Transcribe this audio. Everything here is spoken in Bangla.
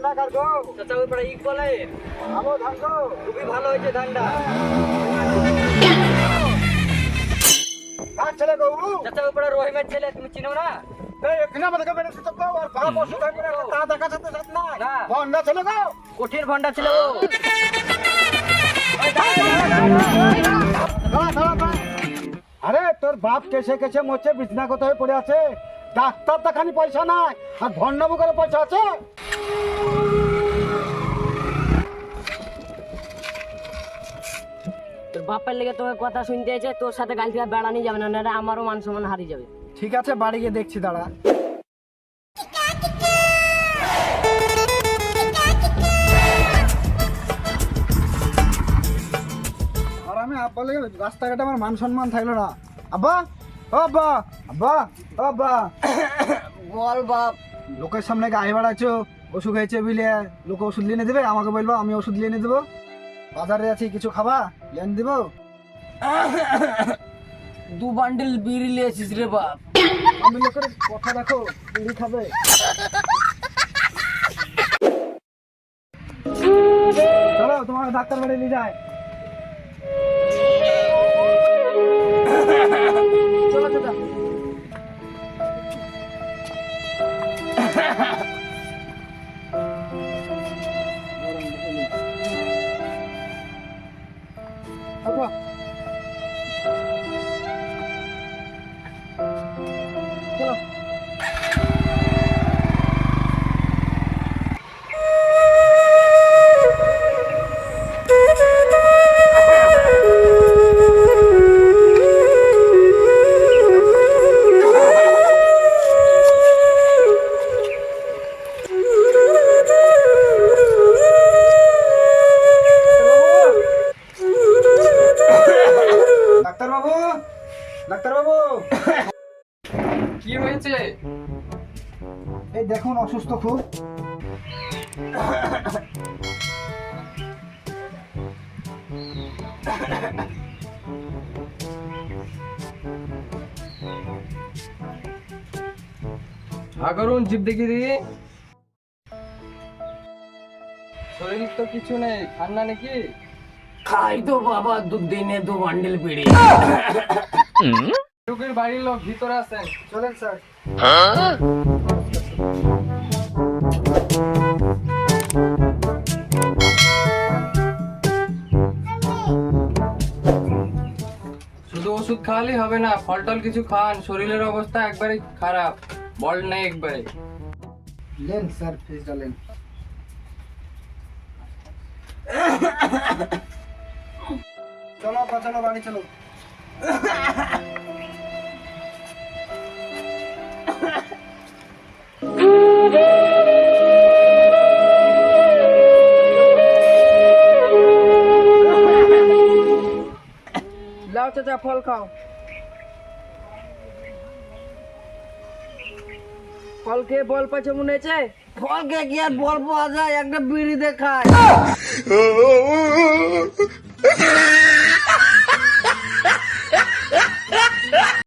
ধানটা কার গো? চাচা ওই পাড়া ইট বলে ভালো ধান গো। খুবই ভালো হয়েছে ধানটা। কার ছেলে গো? চাচা ওই পাড়া রহিমের ছেলে, তুমি চিনো না? এই এখানে আমাদেরকে বেড়ে দিতে তো আর ভাড়া পশু থাকবে না, তা দেখা সাথে সাথে না। না। ভন্ডা ছেলে গো। কঠিন ভন্ডা ছিল ও। দাঁড়া, দাঁড়া, দাঁড়া। আরে তোর বাপ কেসে কেসে মরছে, বিছনা কোথায় পড়ে আছে, ডাক্তার দেখানি পয়সা নাই, আর ভন্ডামু করে পয়সা আছে। তোর বাপের লেগে তোকে কথা শুনতে হয়েছে, তোর সাথে গাল থেকে বেড়ানি যাবে না, না আমারও মান সম্মান হারিয়ে যাবে। ঠিক আছে, বাড়ি গিয়ে দেখছি, দাঁড়া। আর আমি আব্বা লেগে রাস্তাঘাটে আমার মান সম্মান থাকলো না। আব্বা, ও আব্বা, আব্বা, ও আব্বা। বল বাপ। লোকের সামনে গায়ে বাড়াচ্ছো, ওষুধ হয়েছে বুঝলে, লোকে ওষুধ লিয়ে দেবে, আমাকে বলবো আমি ওষুধ লিয়ে দেবো। বাজারে আছি, কিছু খাবা লেন দিব। 2 বান্ডেল বিড়ি লিয়েছিস রে বাপ। আমি লোকের কথা রাখো, বিড়ি খাবে। চলো তোমার ডাক্তার বাড়ি নিয়ে যায়। চলো চলো। আব্বা, চলো। ডাক্তার বাবু, ডাক্তার বাবু, কি হয়েছে? এই দেখুন অসুস্থ খুব। আগরুন জিপ দেখি দিই। শরীর তো কিছু নেই, ঠান্ডা নাকি? খাই তো বাবা, দিনে 2 বান্ডেল বিড়ি। লোকের বাড়ির লোক ভিতরে আছেন। চলেন স্যার। শুধু ওষুধ খাওয়ালেই হবে না, ফল টল কিছু খান, শরীরের অবস্থা একবারে খারাপ, বল নেই একবারে। লেন স্যার, ফিসটা লেন। চলো আব্বা, চলো বাড়ি চলো। লাও চাচা ফল খাও। ফল খেয়ে বল পাচ্ছে মনে হয়েছে? ফল খেয়ে কি আর বল পাওয়া যায়, একটা বিড়ি দেখায়।